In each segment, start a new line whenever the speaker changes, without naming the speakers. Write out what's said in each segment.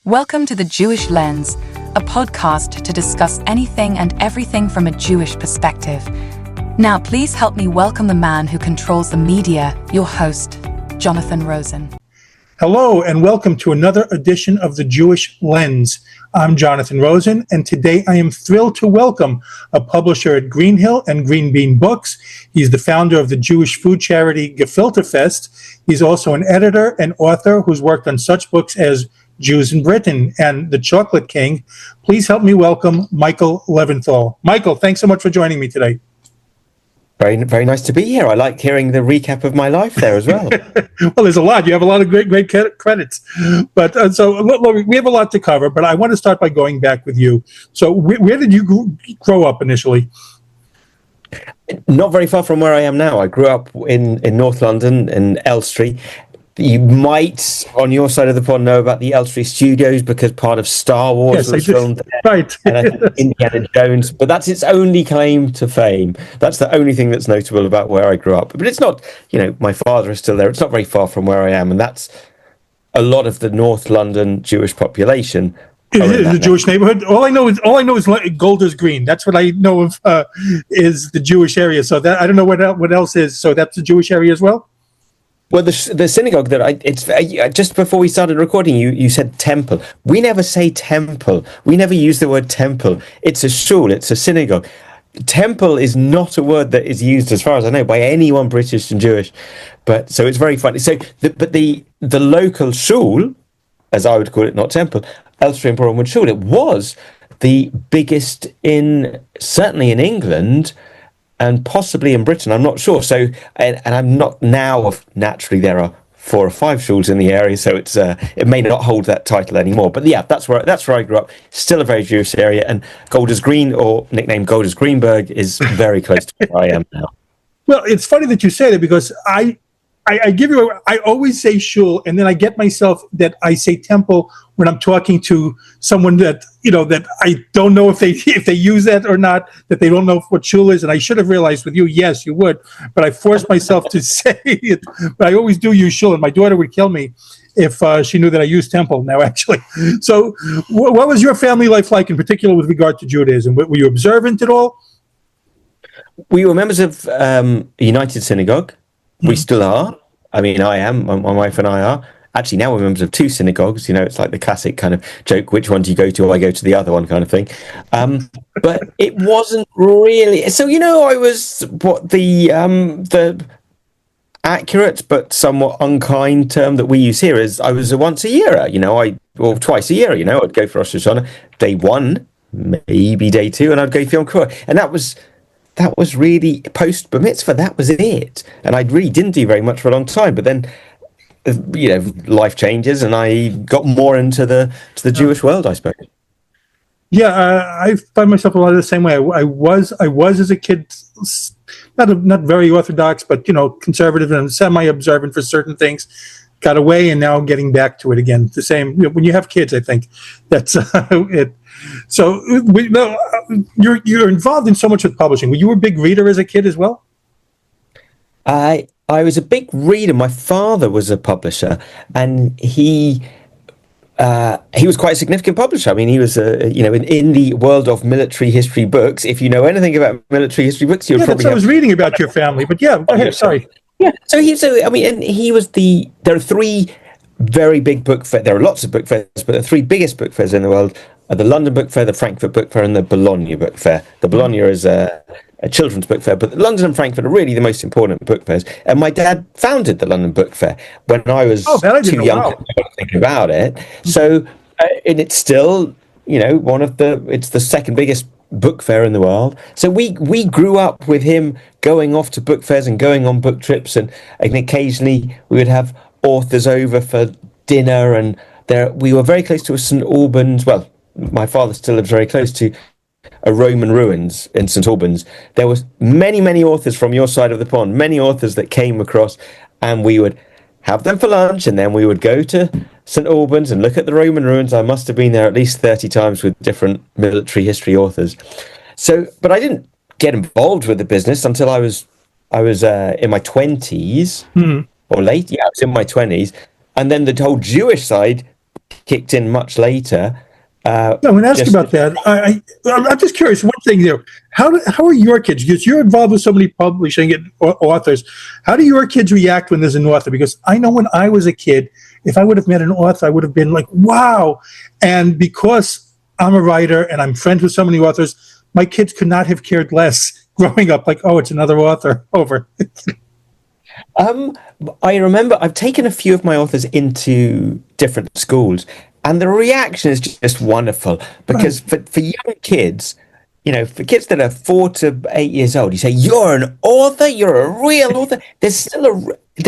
Welcome to The Jewish Lens, a podcast to discuss anything and everything from a Jewish perspective. Now, please help me welcome the man who controls the media, your host, Jonathan Rosen.
Hello, and welcome to another edition of The Jewish Lens. I'm Jonathan Rosen, and today I am thrilled to welcome a publisher at Greenhill and Green Bean Books. He's the founder of the Jewish food charity GefilteFest. He's also an editor and author who's worked on such books as Jews in Britain and The Chocolate King. Please help me welcome Michael Leventhal. Michael, thanks so much for joining me today.
Very, very nice to be here. I like hearing the recap of my life there as well.
Well, there's a lot. You have a lot of great credits. But so look, we have a lot to cover, but I want to start by going back with you. So where did you grow up initially?
Not very far from where I am now. I grew up in North London, in Elstree. You might, on your side of the pond, know about the Elstree Studios because part of Star Wars was filmed there.
Right.
And I think Indiana Jones, but that's its only claim to fame. That's the only thing that's notable about where I grew up. But it's not, my father is still there. It's not very far from where I am. And that's a lot of the North London Jewish population.
Is it the Jewish neighborhood? All I know is Golders Green. That's what I know of is the Jewish area. So that I don't know what else is. So that's the Jewish area as well.
Well, the synagogue it's just before we started recording, you said temple. We never say temple. We never use the word temple. It's a shul. It's a synagogue. Temple is not a word that is used, as far as I know, by anyone British and Jewish. But so it's very funny. So, the local shul, as I would call it, not temple, Elstree and Bournemouth Shul, it was the biggest certainly in England. And possibly in Britain, I'm not sure. So, and I'm not now. Naturally, there are 4 or 5 shuls in the area, so it may not hold that title anymore. But yeah, that's where I grew up. Still a very Jewish area, and Golders Green, or nicknamed Golders Greenberg, is very close to where I am now.
Well, it's funny that you say that because I always say shul, and then I get myself that I say temple when I'm talking to someone that that I don't know if they use that or not, that they don't know what shul is. And I should have realized with you, yes, you would, but I forced myself to say it. But I always do use shul, and my daughter would kill me if she knew that I used temple now, actually. So what was your family life like, in particular with regard to Judaism? Were you observant at all?
We were members of United Synagogue. We still are. I mean, I am. My wife and I are. Actually, now we're members of 2 synagogues. It's like the classic kind of joke, which one do you go to? I go to the other one kind of thing. But it wasn't really. So, I was the accurate but somewhat unkind term that we use here is I was a once a year, or twice a year, I'd go for Rosh Hashanah, day 1, maybe day 2, and I'd go for Yom Kippur. And that was really post bar mitzvah. That was it, and I really didn't do very much for a long time. But then, life changes, and I got more into the Jewish world, I suppose.
Yeah, I find myself a lot of the same way. I was as a kid, not very orthodox, but conservative and semi-observant for certain things. Got away, and now I'm getting back to it again. The same when you have kids, I think that's it. So you're involved in so much with publishing. Were you a big reader as a kid as well?
I was a big reader. My father was a publisher, and he was quite a significant publisher. I mean, he was in the world of military history books. If you know anything about military history books, you'll probably.
I was reading about your family, but yeah, go ahead. Sorry.
Yeah. So he was there are 3 very big book fairs. There are lots of book fairs, but the 3 biggest book fairs in the world are the London Book Fair, the Frankfurt Book Fair, and the Bologna Book Fair. The Bologna is a children's book fair, but London and Frankfurt are really the most important book fairs. And my dad founded the London Book Fair when I was too young to think about it. So, and it's still, it's the second biggest book fair in the world. So we grew up with him going off to book fairs and going on book trips, and occasionally we would have authors over for dinner, and we were very close to a St Albans. Well, my father still lives very close to a Roman ruins in St Albans. There was many authors from your side of the pond, many authors that came across, and we would have them for lunch, and then we would go to St Albans and look at the Roman ruins. I must have been there at least 30 times with different military history authors. So, but I didn't get involved with the business until I was in my 20s or late. Yeah, I was in my 20s, and then the whole Jewish side kicked in much later.
Yeah, I'm going to ask you about that. I'm just curious. One thing there, how are your kids? Because you're involved with so many publishing authors. How do your kids react when there's an author? Because I know when I was a kid, if I would have met an author, I would have been like, wow. And because I'm a writer and I'm friends with so many authors, my kids could not have cared less growing up. Like, oh, it's another author over.
I remember I've taken a few of my authors into different schools, and the reaction is just wonderful because for young kids, for kids that are 4 to 8 years old, you say you're an author, you're a real author. There's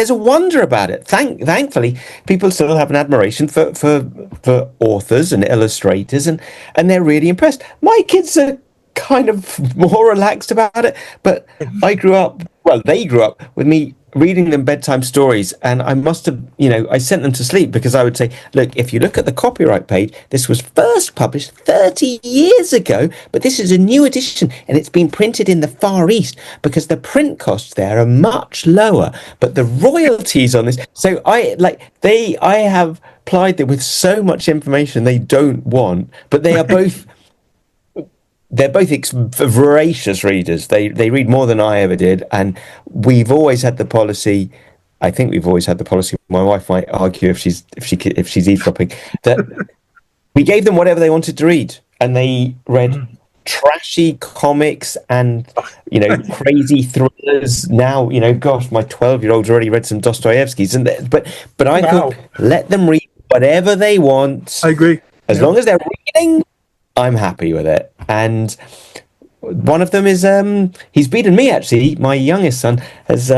a wonder about it. Thankfully, people still have an admiration for authors and illustrators, and they're really impressed. My kids are kind of more relaxed about it, but they grew up with me reading them bedtime stories, and I must have, I sent them to sleep because I would say, look, if you look at the copyright page, this was first published 30 years ago, but this is a new edition and it's been printed in the Far East because the print costs there are much lower, but the royalties on this. So I have plied them with so much information they don't want, but they are both they're both voracious readers. They read more than I ever did, and we've always had the policy. I think we've always had the policy. My wife might argue if she's eavesdropping, that we gave them whatever they wanted to read, and they read trashy comics and crazy thrillers. Now gosh, my 12-year-old's already read some Dostoevsky's, but I thought, let them read whatever they want.
I agree.
As long as they're reading, I'm happy with it. And one of them is he's beaten me, actually. My youngest son has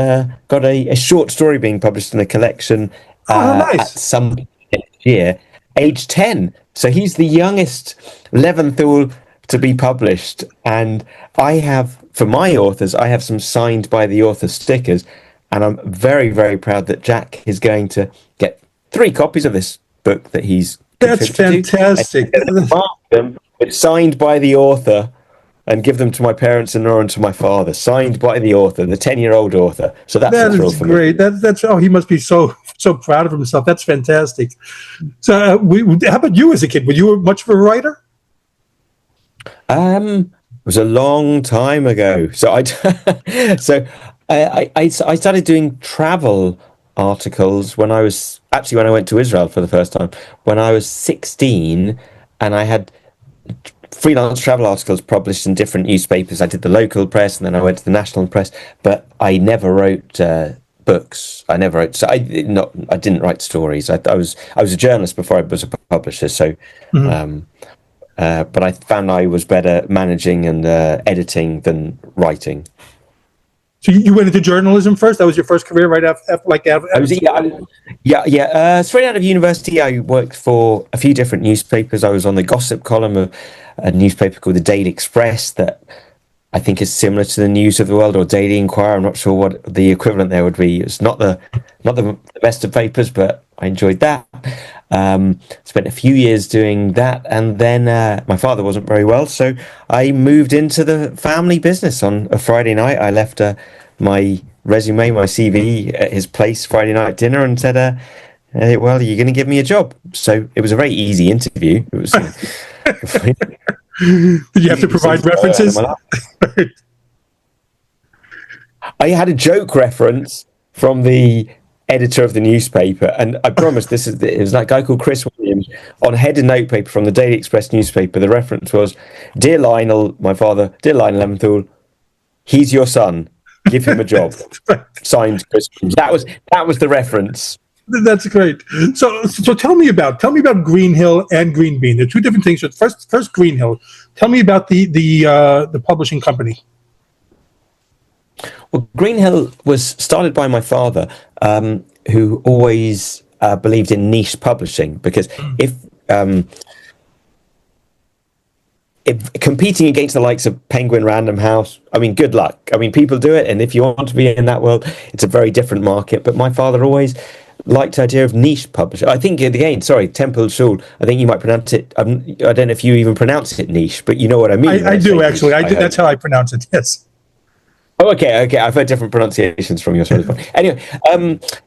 got a short story being published in a collection
nice.
at some next year, age 10. So he's the youngest Leventhal to be published. And I have, for my authors, I have some signed by the author stickers, and I'm very, very proud that Jack is going to get 3 copies of this book that he's
That's fantastic.
Mark them, it's signed by the author, and give them to my parents-in-law and to my father. Signed by the author, the 10-year-old author. So that
is great. That's he must be so proud of himself. That's fantastic. So, how about you as a kid? Were you much of a writer?
It was a long time ago. So I started doing travel articles when I went to Israel for the first time when I was 16, and I had freelance travel articles published in different newspapers. I did the local press, and then I went to the national press, but I never wrote books. I never wrote. So I didn't write stories. I was a journalist before I was a publisher. So, but I found I was better managing and editing than writing.
So you went into journalism first? That was your first career, right after
straight out of university, I worked for a few different newspapers. I was on the gossip column of a newspaper called the Daily Express that I think is similar to the News of the World or Daily Inquirer. I'm not sure what the equivalent there would be. It's not the best of papers, but I enjoyed that. Spent a few years doing that, and then my father wasn't very well, so I moved into the family business. On a Friday night, I left my resume, my CV at his place Friday night dinner, and said, well, you're going to give me a job. So it was a very easy interview. It was.
Did you have to provide references?
I had a joke reference from the editor of the newspaper, and I promise it was that guy called Chris Williams on header notepaper from the Daily Express newspaper. The reference was, "Dear Lionel, my father, dear Lionel Leventhal, he's your son. Give him a job." Signed, Chris Williams. That was the reference.
That's great. So tell me about Green Hill and Green Bean. They're two different things. First Green Hill. Tell me about the publishing company.
Well, Green Hill was started by my father, who always believed in niche publishing, because if competing against the likes of Penguin Random House, I mean, good luck. I mean, people do it, and if you want to be in that world, it's a very different market. But my father always liked the idea of niche publishing. I think, again, sorry, Temple Shul, I think you might pronounce it, I don't know if you even pronounce it niche, but you know what I mean.
I do, actually. That's how I pronounce it, yes.
Oh, okay. I've heard different pronunciations from your side. Anyway,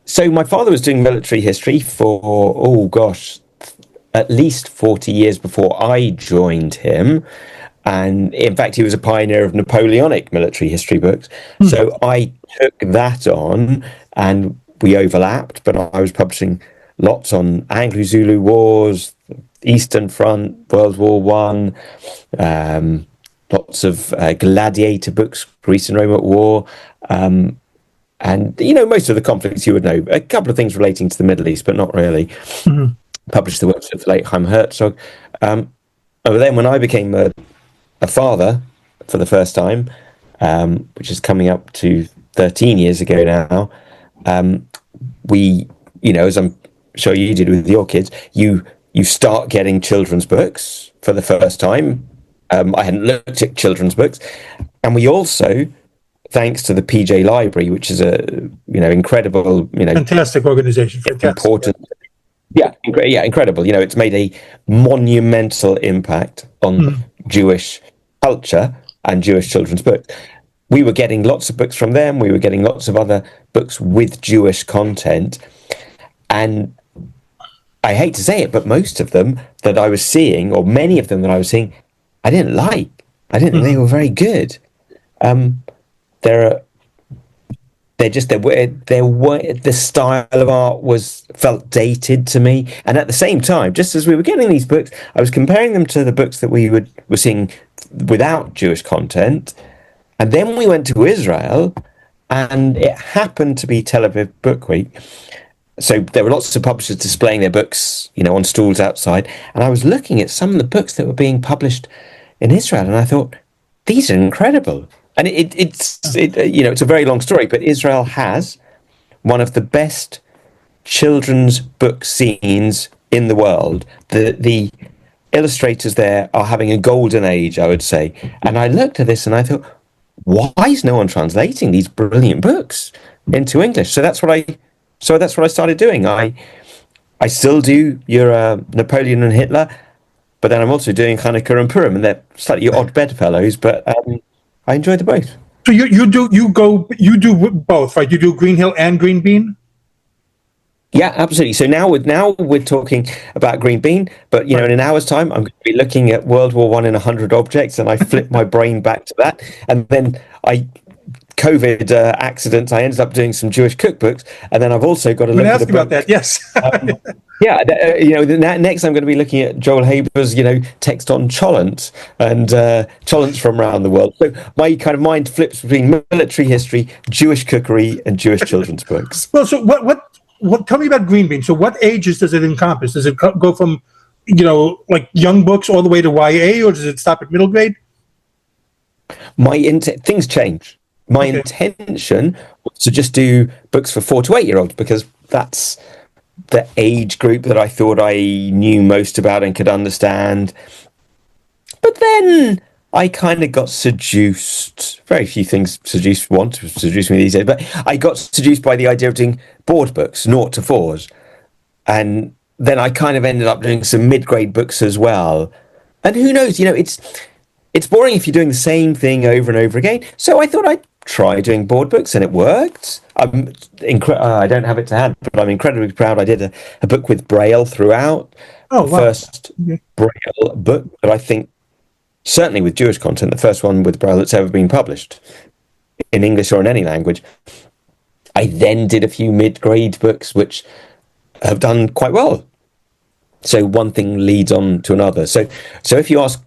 so my father was doing military history for, at least 40 years before I joined him. And in fact, he was a pioneer of Napoleonic military history books. So I took that on, and we overlapped, but I was publishing lots on Anglo-Zulu Wars, Eastern Front, World War One, lots of gladiator books, Greece and Rome at War, and most of the conflicts you would know. A couple of things relating to the Middle East, but not really. Published the works of the late Chaim Herzog. And then when I became a father for the first time, which is coming up to 13 years ago now, we, as I'm sure you did with your kids, you start getting children's books for the first time. I hadn't looked at children's books, and we also, thanks to the PJ Library, which is a incredible,
fantastic organization, fantastic.
Important. Yeah, incredible. It's made a monumental impact on Jewish culture and Jewish children's books. We were getting lots of books from them. We were getting lots of other books with Jewish content. And I hate to say it, but most of them that I was seeing, or many of them that I was seeing, I didn't like. I didn't think they were very good. The style of art felt dated to me, and at the same time, just as we were getting these books, I was comparing them to the books that we were seeing without Jewish content, and then we went to Israel, and it happened to be Tel Aviv Book Week, so there were lots of publishers displaying their books, on stalls outside, and I was looking at some of the books that were being published in Israel, and I thought, these are incredible. And it's a very long story, but Israel has one of the best children's book scenes in the world. The illustrators there are having a golden age, I would say. And I looked at this and I thought, why is no one translating these brilliant books into English? So that's what I started doing. I still do your Napoleon and Hitler, but then I'm also doing Hanukkah and Purim, and they're slightly odd bedfellows, but I enjoy the both.
So you do both, right? You do Green Hill and Green Bean?
Yeah, absolutely. So now we're talking about Green Bean, but in an hour's time, I'm going to be looking at World War One in 100 objects, and I flip my brain back to that, and then COVID accident, I ended up doing some Jewish cookbooks, and then I've also got to look at
about that. Yes.
Next I'm going to be looking at Joel Haber's, text on Cholent and Cholents from around the world. So my kind of mind flips between military history, Jewish cookery, and Jewish children's books.
Well, so what? Tell me about Green Bean. So what ages does it encompass? Does it go from, like young books all the way to YA, or does it stop at middle grade?
Things change. My intention was to just do books for 4 to 8 year olds, because that's the age group that I thought I knew most about and could understand. But then I kind of got seduced. Very few things want to seduce me these days, but I got seduced by the idea of doing board books, 0 to 4s. And then I kind of ended up doing some mid-grade books as well. And who knows, it's boring if you're doing the same thing over and over again. So I thought I'd try doing board books, and it worked. I don't have it to hand, but I'm incredibly proud. I did a book with Braille throughout. First Braille book, but I think certainly with Jewish content, the first one with Braille that's ever been published in English or in any language. I then did a few mid-grade books which have done quite well. So one thing leads on to another. So if you ask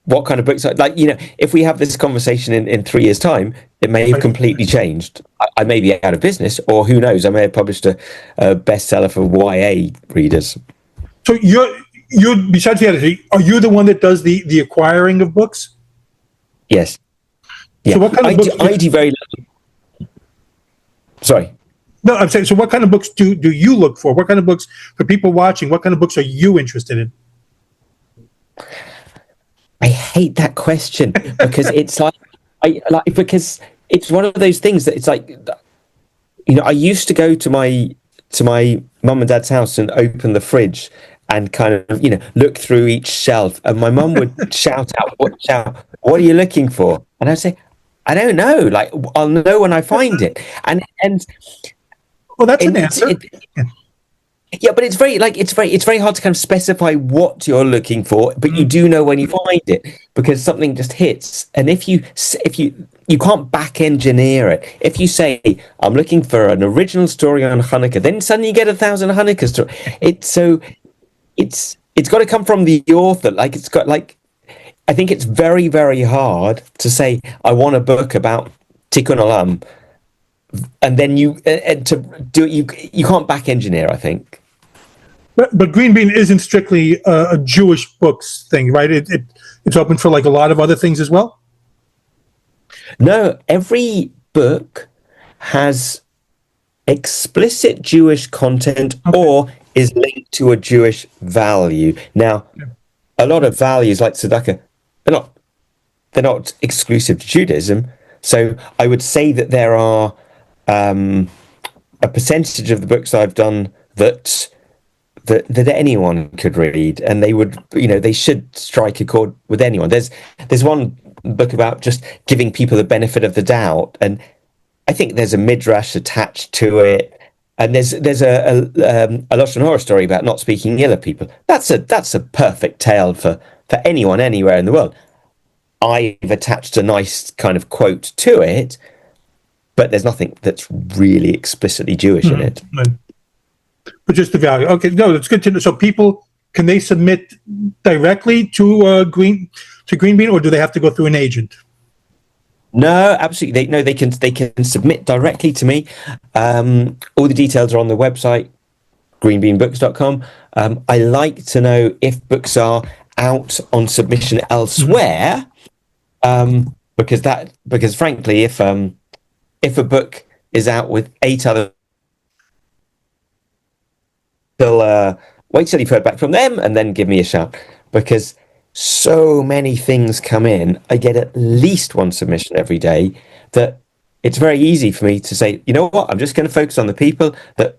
what kind of books, if we have this conversation in 3 years' time, it may have completely changed. I may be out of business, or who knows, I may have published a bestseller for YA readers.
So you're besides the editor, are you the one that does the acquiring of books?
Yes. Yeah.
So what kind of books?
I do very little. Sorry.
No, I'm saying, so what kind of books do you look for? What kind of books, for people watching, what kind of books are you interested in?
I hate that question, because it's because it's one of those things that it's like, I used to go to my mum and dad's house and open the fridge and kind of, look through each shelf, and my mum would shout out, what are you looking for? And I'd say, I don't know, like, I'll know when I find it. And
well, that's an answer.
Yeah, but it's very hard to kind of specify what you're looking for, but you do know when you find it because something just hits. And if you can't back engineer it. If you say I'm looking for an original story on Hanukkah, then suddenly you get 1,000 Hanukkah stories. It's got to come from the author. Like it's got like I think it's very very hard to say I want a book about Tikkun Olam, and then and to do it you can't back engineer. I think.
But Green Bean isn't strictly a Jewish books thing, right? It's open for like a lot of other things as well.
No, every book has explicit Jewish content or is linked to a Jewish value. Now, a lot of values like tzedakah, they're not exclusive to Judaism. So I would say that there are a percentage of the books I've done that anyone could read, and they should strike a chord with anyone. There's one book about just giving people the benefit of the doubt, and I think there's a midrash attached to it, and there's a Lashon Hora story about not speaking ill of people. That's a perfect tale for anyone anywhere in the world. I've attached a nice kind of quote to it, but there's nothing that's really explicitly Jewish in it.
But just the value. Okay, no, that's good to know. So people, can they submit directly to Green Bean, or do they have to go through an agent?
No, absolutely. They can submit directly to me. All the details are on the website, greenbeanbooks.com. I like to know if books are out on submission elsewhere, because frankly, if a book is out with 8 other, wait till you've heard back from them and then give me a shout, because so many things come in. I get at least one submission every day that it's very easy for me to say, you know what, I'm just going to focus on the people that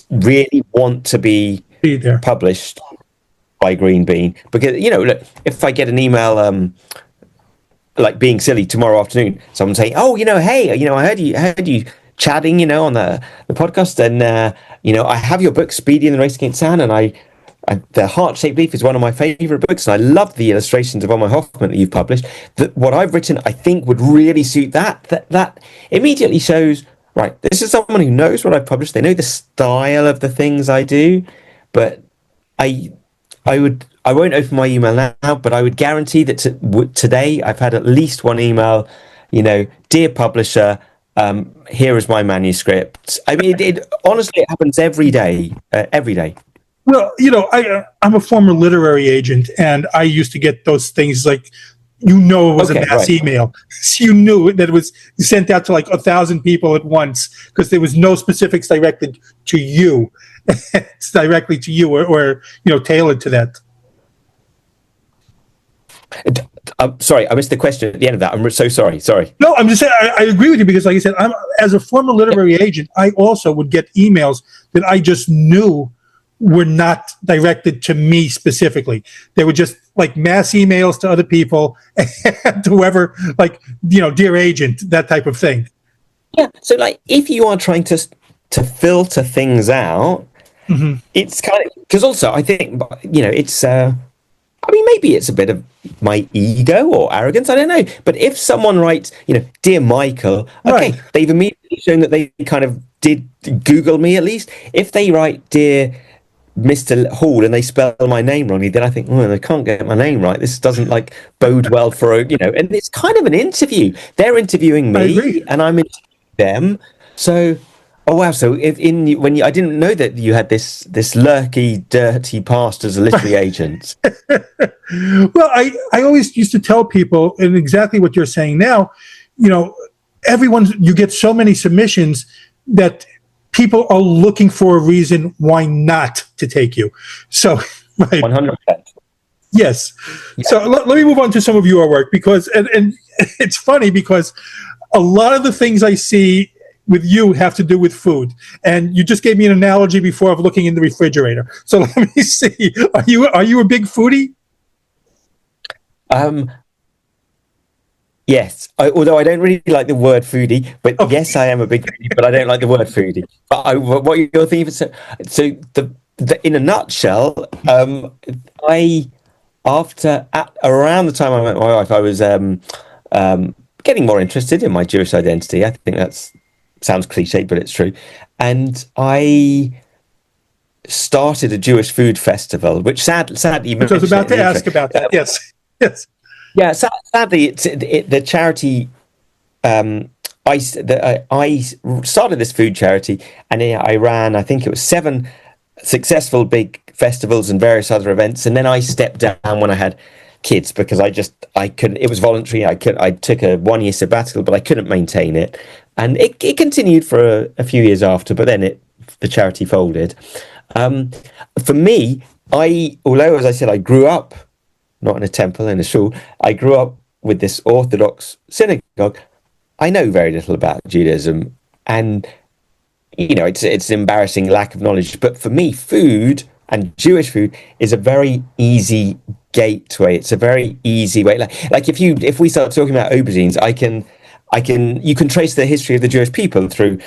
really want to be
there,
published by Green Bean. Because, look, if I get an email like being silly tomorrow afternoon, someone saying, oh, hey, I heard you chatting, on the podcast, and I have your book Speedy and the Race Against Sound, and the Heart-Shaped Leaf is one of my favorite books, and I love the illustrations of Omar Hoffman that you've published. That what I've written, I think, would really suit that immediately shows, right, this is someone who knows what I've published. They know the style of the things I do, but I won't open my email now, but I would guarantee that today I've had at least one email, dear publisher, here is my manuscript. I mean, honestly, it happens every day.
Well, I'm a former literary agent, and I used to get those things like, it was a mass email. So you knew that it was sent out to like 1,000 people at once because there was no specifics directed to you. It's directly to you or tailored to that.
I'm sorry, I missed the question at the end of that. I'm so sorry.
No, I'm just saying I agree with you because, like I said, as a former literary agent, I also would get emails that I just knew were not directed to me specifically. They were just like mass emails to other people and to whoever, like, dear agent, that type of thing.
Yeah. So, like, if you are trying to filter things out, it's kind of, because also I think it's. I mean, maybe it's a bit of my ego or arrogance. I don't know. But if someone writes, dear Michael, okay,
right.
They've immediately shown that they kind of did Google me at least. If they write, dear Mr. Hall, and they spell my name wrongly, then I think, they can't get my name right. This doesn't bode well for and it's kind of an interview. They're interviewing me and I'm interviewing them. So, oh wow! So I didn't know that you had this lurky, dirty past as a literary agent.
Well, I always used to tell people, and exactly what you're saying now, you get so many submissions that people are looking for a reason why not to take you. So, right.
100%.
Yes. Yeah. So let me move on to some of your work because, and it's funny because a lot of the things I see with you have to do with food. And you just gave me an analogy before of looking in the refrigerator. So let me see. Are you a big foodie?
Yes. Although I don't really like the word foodie, but yes, I am a big foodie, but I don't like the word foodie. But what you're thinking, so in a nutshell, I around the time I met my wife, I was getting more interested in my Jewish identity. I think that sounds cliche, but it's true. And I started a Jewish food festival, which sadly you
Which I was
mentioned
about
it in
to
the
ask
intro.
about that. Yes, yes.
Yeah, sadly, the charity. I started this food charity, and I ran, I think it was 7 successful big festivals and various other events, and then I stepped down when I had kids because I couldn't. It was voluntary. I took a 1-year sabbatical, but I couldn't maintain it, and it continued for a few years after, but then the charity folded. For me, although as I said, I grew up not in a temple, in a shul. I grew up with this Orthodox synagogue. I know very little about Judaism, and it's an embarrassing lack of knowledge. But for me, food and Jewish food is a very easy gateway. It's a very easy way. Like if we start talking about aubergines, you can trace the history of the Jewish people through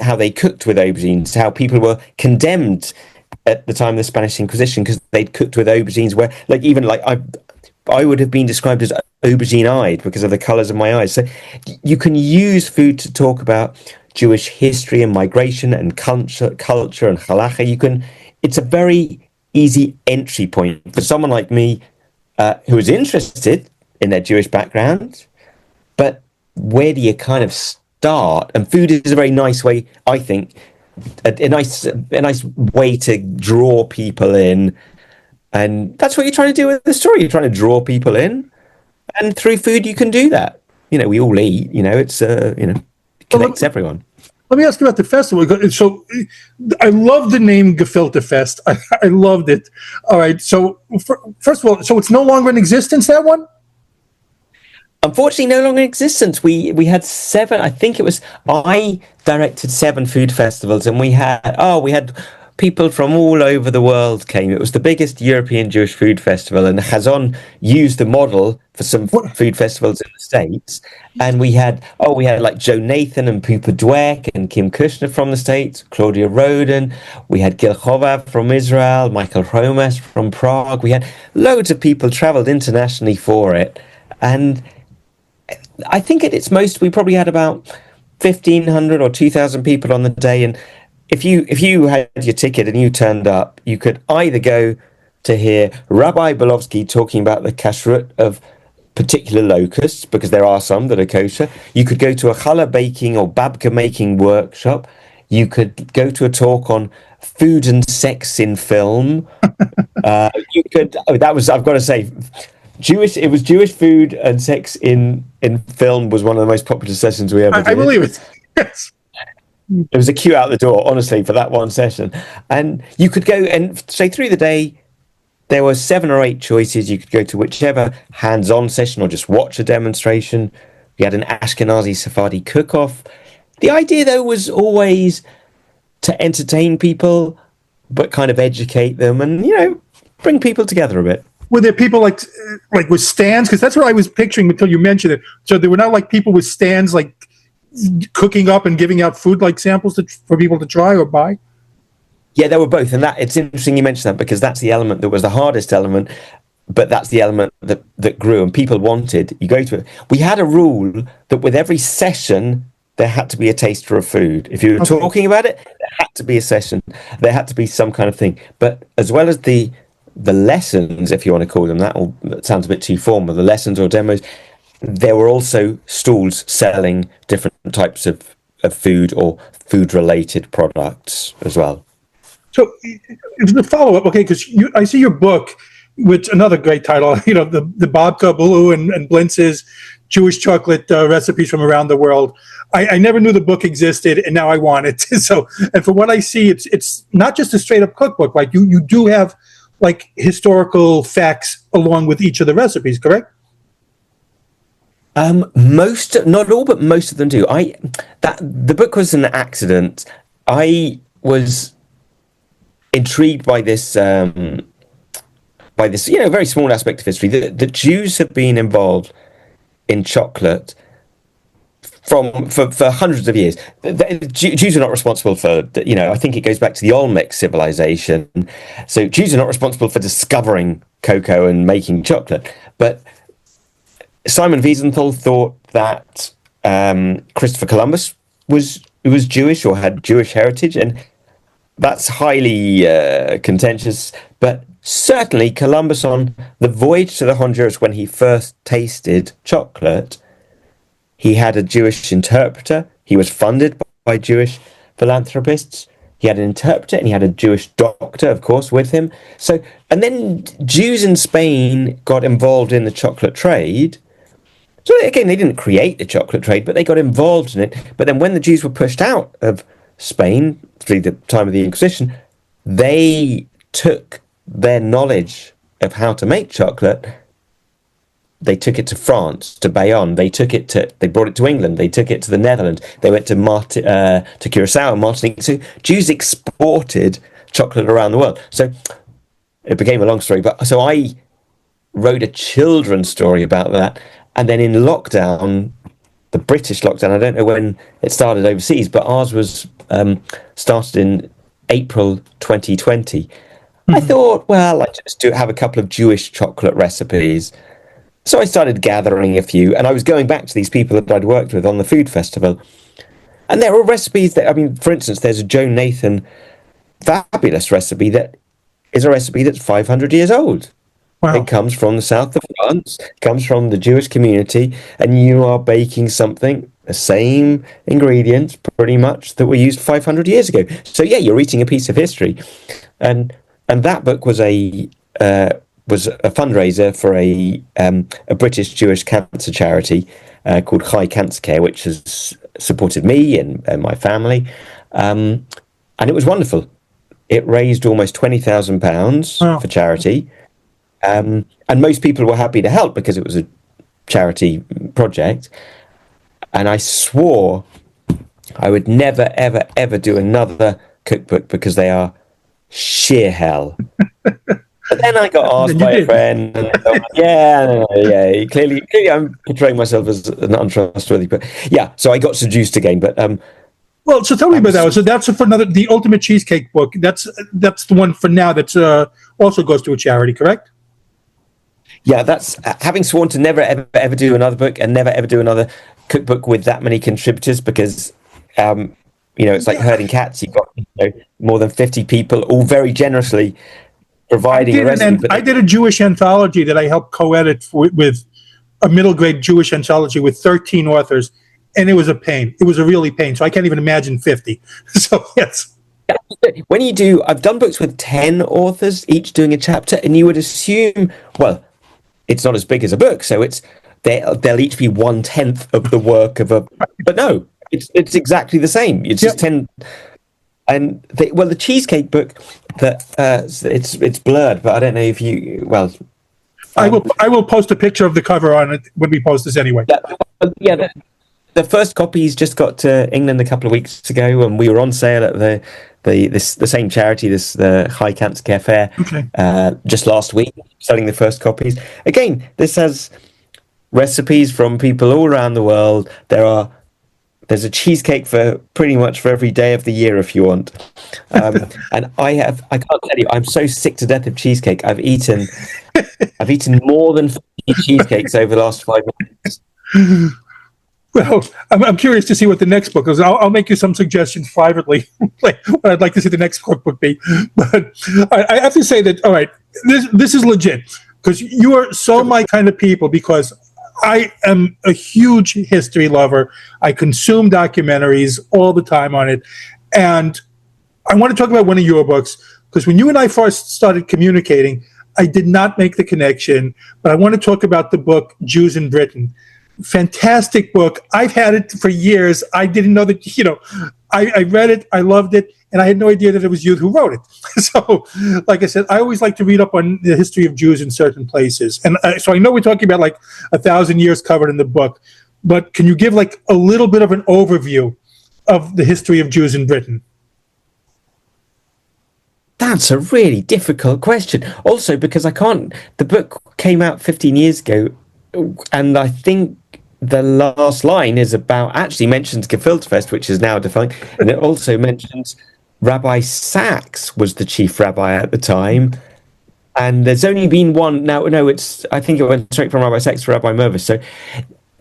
how they cooked with aubergines, how people were condemned at the time of the Spanish Inquisition because they'd cooked with aubergines, where I would have been described as aubergine-eyed because of the colours of my eyes. So you can use food to talk about Jewish history and migration and culture and halacha. It's a very easy entry point for someone like me who is interested in their Jewish background. But where do you kind of start? And food is a very nice way, I think, a nice way to draw people in. And that's what you're trying to do with the story. You're trying to draw people in, and through food you can do that. We all eat. It's connects everyone.
Let me ask you about the festival. So I love the name GefilteFest. I loved it. All right. So first of all, so it's no longer in existence, that one?
Unfortunately, no longer in existence. We had 7. I think it was I directed 7 food festivals, and we had people from all over the world came. It was the biggest European Jewish food festival, and Hazon used the model for some food festivals in the States. And we had like Joe Nathan and Pupa Dweck and Kim Kushner from the States, Claudia Roden. We had Gil Chovav from Israel, Michael Romas from Prague. We had loads of people traveled internationally for it. And I think at its most, we probably had about 1,500 or 2,000 people on the day. And if you had your ticket and you turned up, you could either go to hear Rabbi Bolovsky talking about the kashrut of particular locusts, because there are some that are kosher. You could go to a challah baking or babka making workshop. You could go to a talk on food and sex in film. I've got to say, Jewish food and sex in film was one of the most popular sessions we ever did.
I believe it. Yes.
There was a queue out the door, honestly, for that one session. And you could go and say through the day, there were 7 or 8 choices. You could go to whichever hands-on session or just watch a demonstration. We had an Ashkenazi Sephardi cook-off. The idea, though, was always to entertain people, but kind of educate them and, bring people together a bit.
Were there people like with stands? Because that's what I was picturing until you mentioned it. So there were not like people with stands like cooking up and giving out food like samples for people to try or buy?
Yeah, there were both. And it's interesting you mentioned that, because that's the element that was the hardest element, but that's the element that grew and people wanted. You go to it. We had a rule that with every session, there had to be a taster of food. If you were talking about it, there had to be a session. There had to be some kind of thing. But as well as the lessons, if you want to call them that, or that sounds a bit too formal, the lessons or demos, there were also stalls selling different types of food or food-related products as well.
So the follow-up, okay, because I see your book, which another great title, the babka, bulu, and blintzes, Jewish chocolate recipes from around the world. I never knew the book existed, and now I want it. So, and from what I see, it's not just a straight-up cookbook. Like you do have like historical facts along with each of the recipes, correct?
Not all, but most of them do. The book was an accident. I was intrigued by this very small aspect of history. The Jews have been involved in chocolate for hundreds of years. Jews are not responsible for, I think it goes back to the Olmec civilization. So Jews are not responsible for discovering cocoa and making chocolate. But Simon Wiesenthal thought that Christopher Columbus was Jewish or had Jewish heritage, and that's highly contentious. But certainly Columbus, on the voyage to the Honduras, when he first tasted chocolate, he had a Jewish interpreter. He was funded by Jewish philanthropists. He had an interpreter and he had a Jewish doctor, of course, with him. So, and then Jews in Spain got involved in the chocolate trade. So again, they didn't create the chocolate trade, but they got involved in it. But then when the Jews were pushed out of Spain through the time of the Inquisition, they took their knowledge of how to make chocolate. They took it to France, to Bayonne. They brought it to England. They took it to the Netherlands. They went to Curacao and Martinique. So Jews exported chocolate around the world. So it became a long story. But so I wrote a children's story about that. And then in lockdown, the British lockdown, I don't know when it started overseas, but ours was started in April 2020. I thought, well, I'd just have a couple of Jewish chocolate recipes. So I started gathering a few, and I was going back to these people that I'd worked with on the food festival. And there were recipes that, for instance, there's a Joe Nathan fabulous recipe that is a recipe that's 500 years old. Wow. It comes from the south of France, comes from the Jewish community, and you are baking something, the same ingredients pretty much that were used 500 years ago. So yeah, you're eating a piece of history. And that book was a fundraiser for a British Jewish cancer charity called High Cancer Care, which has supported me and my family, and it was wonderful. It raised almost £20,000 for charity, and most people were happy to help because it was a charity project. And I swore I would never, ever, ever do another cookbook because they are sheer hell. But then I got asked by a friend, and I thought, yeah, clearly I'm portraying myself as an untrustworthy, but yeah, so I got seduced again. But
well, so tell me about that. So that's for the Ultimate Cheesecake book. That's the one for now. That's also goes to a charity, correct?
Yeah, that's having sworn to never ever ever do another book and never ever do another cookbook with that many contributors, because it's like herding cats. You've got more than 50 people, all very generously providing a recipe.
I did a Jewish anthology that I helped co-edit with a middle grade Jewish anthology with 13 authors, and it was a pain. It was a really pain. So I can't even imagine 50. So yes.
When you do, I've done books with 10 authors, each doing a chapter, and you would assume, well, it's not as big as a book, so they'll each be 1/10 of the work of a. But no, it's exactly the same. It's just 10. And the cheesecake book, that it's blurred, but I don't know if you. Well,
I will post a picture of the cover on it when we post this anyway.
Yeah, the first copies just got to England a couple of weeks ago, and we were on sale at the same charity, the High Cancer Care Fair, just last week, selling the first copies. Again, this has recipes from people all around the world. There's a cheesecake for pretty much for every day of the year if you want. And I can't tell you, I'm so sick to death of cheesecake. I've eaten more than 50 cheesecakes over the last 5 minutes.
Well, I'm curious to see what the next book is. I'll make you some suggestions privately what I'd like to see the next cookbook be. But I have to say that, all right, this is legit, because you are so my kind of people, because I am a huge history lover. I consume documentaries all the time on it. And I want to talk about one of your books, because when you and I first started communicating, I did not make the connection, but I want to talk about the book Jews in Britain. Fantastic book. I've had it for years. I didn't know that, I read it, I loved it, and I had no idea that it was you who wrote it. So, like I said, I always like to read up on the history of Jews in certain places. And so I know we're talking about like 1,000 years covered in the book, but can you give like a little bit of an overview of the history of Jews in Britain?
That's a really difficult question. Also, because the book came out 15 years ago, and I think the last line is actually mentions GefilteFest, which is now defunct, and it also mentions Rabbi Sachs was the chief rabbi at the time. And there's only been one now. No, I think it went straight from Rabbi Sachs to Rabbi Mervis. So,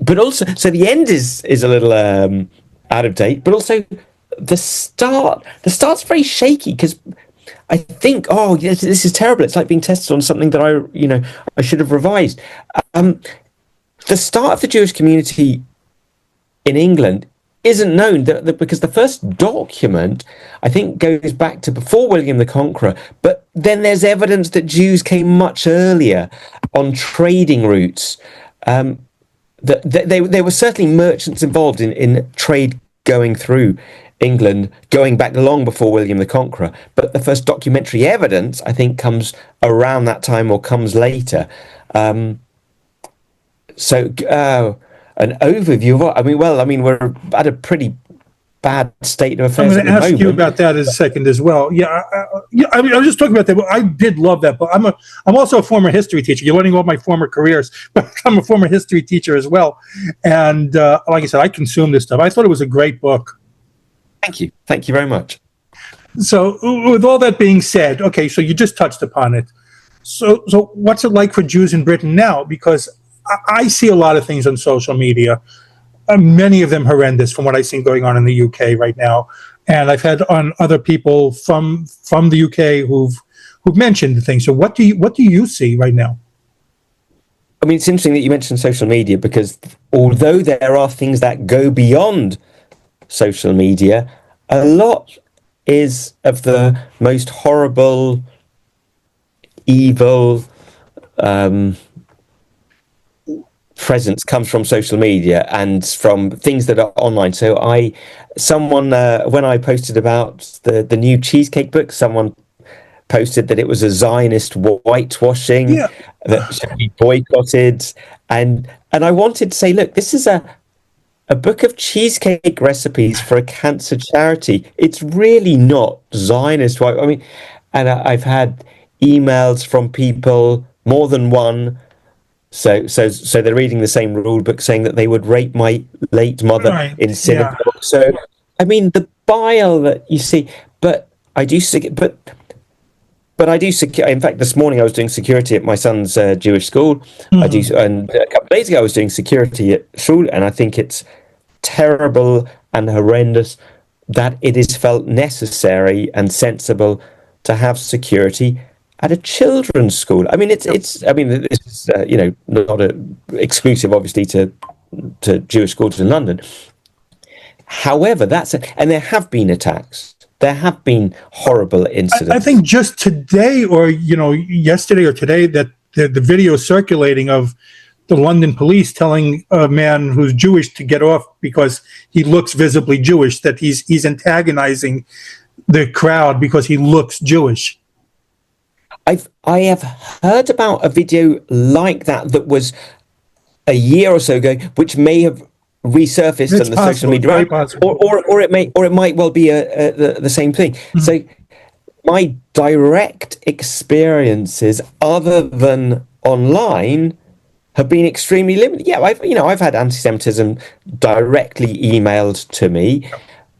but also, so the end is a little out of date. But also, the start's very shaky because I think, oh, yes, this is terrible. It's like being tested on something that I should have revised. The start of the Jewish community in England isn't known because the first document, I think, goes back to before William the Conqueror. But then there's evidence that Jews came much earlier on trading routes. There were certainly merchants involved in trade going through England, going back long before William the Conqueror. But the first documentary evidence, I think, comes around that time or comes later. An overview of what we're at a pretty bad state of affairs.
I'm going to ask you about that in a second as well. Yeah, I was just talking about that. I did love that book. I'm also a former history teacher. You're learning all my former careers, but I'm a former history teacher as well. And like I said, I consumed this stuff. I thought it was a great book.
Thank you very much.
So, with all that being said, okay, so you just touched upon it. So what's it like for Jews in Britain now? Because I see a lot of things on social media, many of them horrendous from what I've seen going on in the UK right now. And I've had on other people from the UK who've mentioned things. So what do you see right now?
I mean, it's interesting that you mentioned social media because although there are things that go beyond social media, a lot is of the most horrible, evil, presence comes from social media and from things that are online. So when I posted about the new cheesecake book, someone posted that it was a Zionist whitewashing that should be boycotted, and I wanted to say, look, this is a book of cheesecake recipes for a cancer charity. It's really not Zionist. I mean, and I've had emails from people, more than one. So they're reading the same rule book, saying that they would rape my late mother in synagogue. Yeah. So, I mean, the bile that you see. But I do secure. In fact, this morning I was doing security at my son's Jewish school. Mm-hmm. And a couple of days ago I was doing security at shul, and I think it's terrible and horrendous that it is felt necessary and sensible to have security at a children's school. I mean, this is not exclusive, obviously, to Jewish schools in London. However, and there have been attacks. There have been horrible incidents.
I think just today, or yesterday or today, that the video circulating of the London police telling a man who's Jewish to get off because he looks visibly Jewish, that he's antagonizing the crowd because he looks Jewish.
I have heard about a video like that was a year or so ago, which may have resurfaced on the social media, or it might well be the same thing. Mm-hmm. So my direct experiences, other than online, have been extremely limited. Yeah, I've had anti-Semitism directly emailed to me.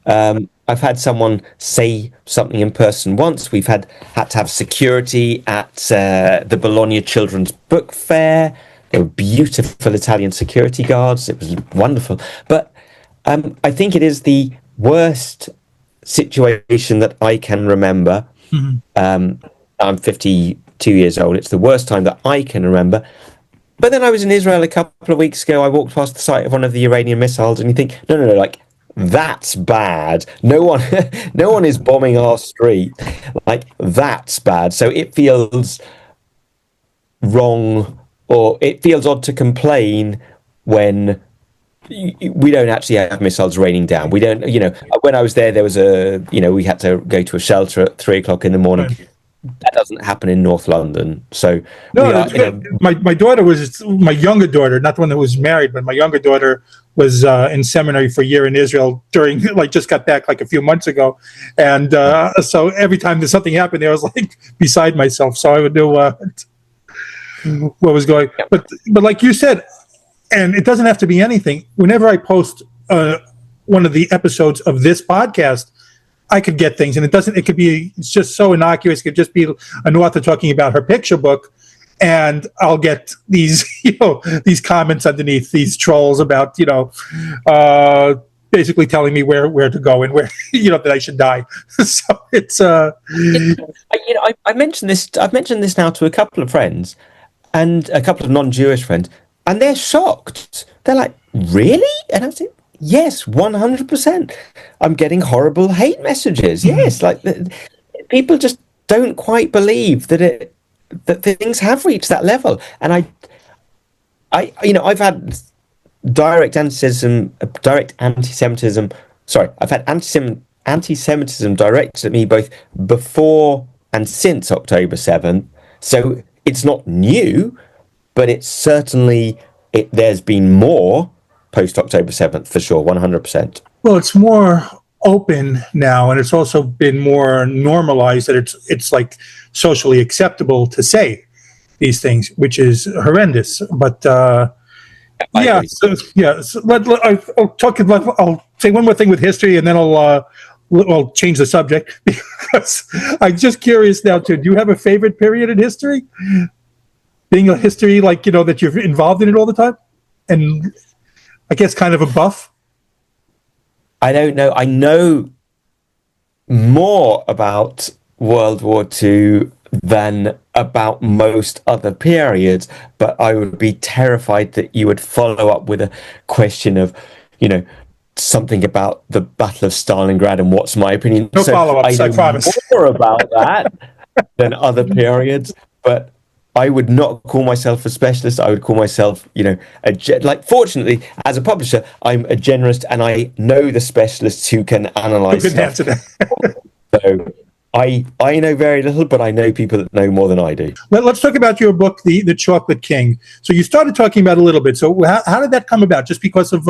I've had someone say something in person once. We've had to have security at the Bologna Children's Book Fair. There were beautiful Italian security guards. It was wonderful. But I think it is the worst situation that I can remember. Mm-hmm. I'm 52 years old. It's the worst time that I can remember. But then I was in Israel a couple of weeks ago. I walked past the site of one of the Iranian missiles, and you think, no, like, that's bad. No one is bombing our street. Like, that's bad. So it feels wrong, or it feels odd to complain when we don't actually have missiles raining down. We don't, when I was there was we had to go to a shelter at 3:00 in the morning. Right. That doesn't happen in North London. So
my daughter was, my younger daughter, not the one that was married, but my younger daughter was in seminary for a year in Israel during, just got back a few months ago. And so every time there's something happened there, I was beside myself. So I would know what was going. But like you said, and it doesn't have to be anything. Whenever I post one of the episodes of this podcast, I could get things, and it could be, it's just so innocuous. It could just be an author talking about her picture book, and I'll get these, these comments underneath, these trolls about, basically telling me where to go and where, that I should die. So it's,
I mentioned this. I've mentioned this now to a couple of friends and a couple of non-Jewish friends, and they're shocked. They're like, "Really?" And I said, "Yes, 100%. I'm getting horrible hate messages. Yes, like people just don't quite believe that things have reached that level." And I've had direct anti-Semitism. Sorry, I've had anti-Semitism directed at me both before and since October 7th. So it's not new, but it's certainly there's been more post October 7th for sure, 100%.
Well, it's more open now, and it's also been more normalized that it's like socially acceptable to say these things, which is horrendous. But I'll say one more thing with history, and then I'll change the subject, because I'm just curious now too. Do you have a favorite period in history? Being a history, that you're involved in it all the time, and I guess kind of a buff.
I don't know. I know more about World War II than about most other periods, but I would be terrified that you would follow up with a question of, something about the Battle of Stalingrad and what's my opinion.
No follow-ups, I promise.
More about that than other periods, but I would not call myself a specialist. I would call myself, fortunately, as a publisher, I'm a generalist, and I know the specialists who can analyze stuff. So I know very little, but I know people that know more than I do.
Well, let's talk about your book, The Chocolate King. So you started talking about it a little bit. So how did that come about? Just because of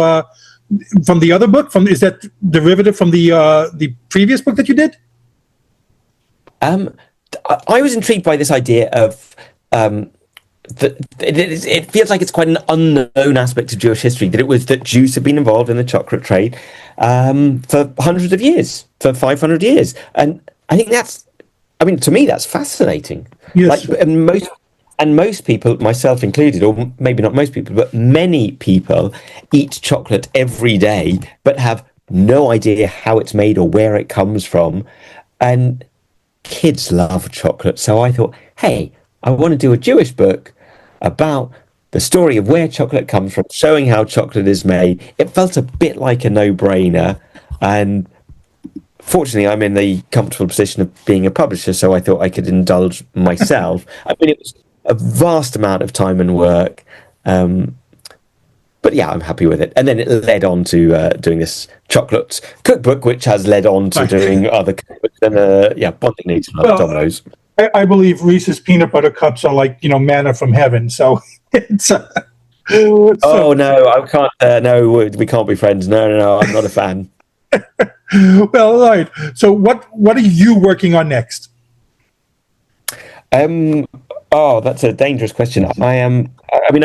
from the other book? Is that derivative from the previous book that you did?
I was intrigued by this idea of it feels like it's quite an unknown aspect of Jewish history, that Jews have been involved in the chocolate trade for hundreds of years, for 500 years. And I think to me, that's fascinating.
Yes.
And most people, myself included, or maybe not most people, but many people eat chocolate every day, but have no idea how it's made or where it comes from. And kids love chocolate. So I thought, hey, I want to do a Jewish book about the story of where chocolate comes from, showing how chocolate is made. It felt a bit like a no-brainer. And fortunately, I'm in the comfortable position of being a publisher, so I thought I could indulge myself. It was a vast amount of time and work. But yeah, I'm happy with it. And then it led on to doing this chocolate cookbook, which has led on to doing other cookbooks. And one thing leads to another, dominoes.
I believe Reese's peanut butter cups are like, manna from heaven. So it's.
Oh no, I can't. No, we can't be friends. No, I'm not a fan.
Well, all right. So what are you working on next?
Oh, that's a dangerous question. I'm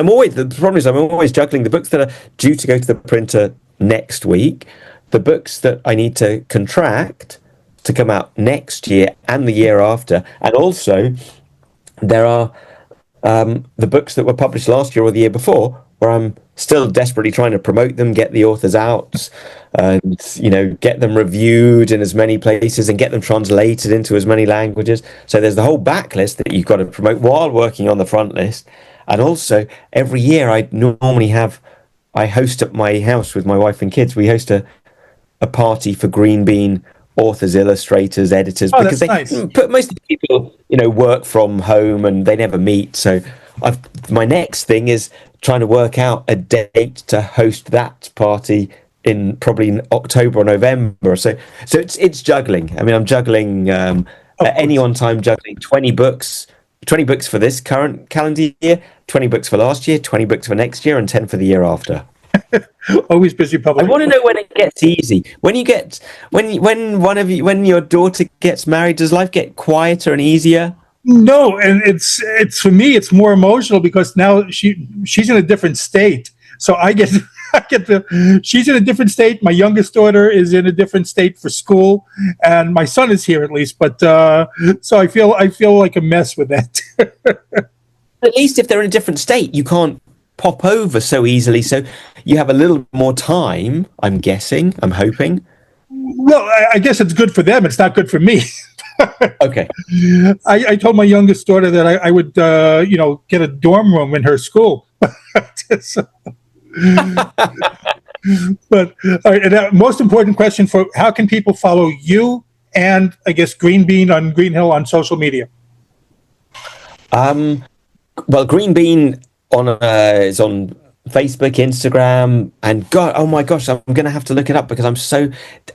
always juggling the books that are due to go to the printer next week, the books that I need to contract to come out next year and the year after, and also there are the books that were published last year or the year before, where I'm still desperately trying to promote them, get the authors out, and get them reviewed in as many places and get them translated into as many languages. So there's the whole backlist that you've got to promote while working on the front list. And also every year I host at my house with my wife and kids, we host a party for Green Bean authors, illustrators, editors, because most of the people work from home and they never meet. So my next thing is trying to work out a date to host that party in probably October or November. So it's juggling. I'm juggling at any one time, juggling 20 books for this current calendar year, 20 books for last year, 20 books for next year, and 10 for the year after.
Always busy publishing.
I want to know when it gets easy. When your daughter gets married, does life get quieter and easier?
No, and it's for me, it's more emotional because now she's in a different state. So I get she's in a different state. My youngest daughter is in a different state for school, and my son is here at least. But so I feel like a mess with that.
At least if they're in a different state, you can't pop over so easily. So you have a little more time, I'm guessing, I'm hoping.
Well, I guess it's good for them. It's not good for me.
Okay.
I told my youngest daughter that I would, get a dorm room in her school. So, but all right, and most important question for how can people follow you and I guess Green Bean on Green Hill on social media?
Well, Green Bean is on Facebook, Instagram, and oh my gosh, I'm going to have to look it up because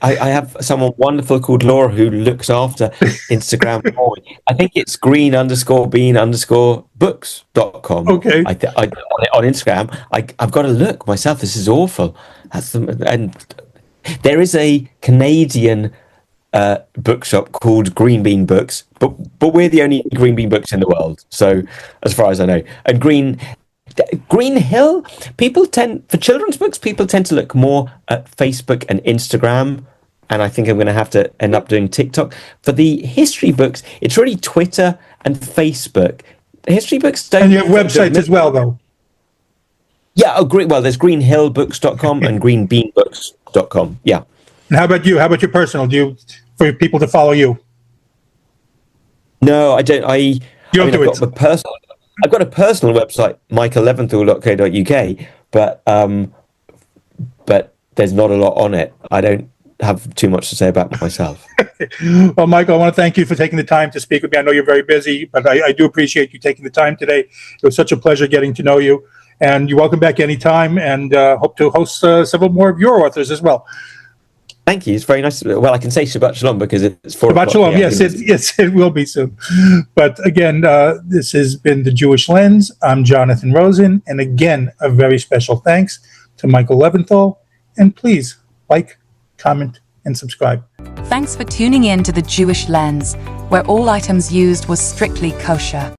I have someone wonderful called Laura who looks after Instagram for me. I think it's green_bean_books.com.
Okay.
On Instagram, I've got to look myself. This is awful. And there is a Canadian bookshop called Green Bean Books, but we're the only Green Bean Books in the world. So as far as I know, and Green Hill, for children's books, people tend to look more at Facebook and Instagram, and I think I'm going to have to end up doing TikTok. For the history books, it's really Twitter and Facebook. The history books don't.
And your websites as well, though.
Yeah, well, there's greenhillbooks.com and greenbeanbooks.com. Yeah.
And how about you? How about your personal? For people to follow you?
No, I don't.
You don't do it.
I've got a personal website, michaelleventhal.co.uk, but there's not a lot on it. I don't have too much to say about myself.
Well, Michael, I want to thank you for taking the time to speak with me. I know you're very busy, but I do appreciate you taking the time today. It was such a pleasure getting to know you, and you're welcome back anytime, and hope to host several more of your authors as well.
Thank you. It's very nice. Well, I can say Shabbat Shalom because it's 4 o'clock.
Shabbat Shalom. Yes, it will be soon. But again, this has been The Jewish Lens. I'm Jonathan Rosen. And again, a very special thanks to Michael Leventhal. And please like, comment, and subscribe.
Thanks for tuning in to The Jewish Lens, where all items used was strictly kosher.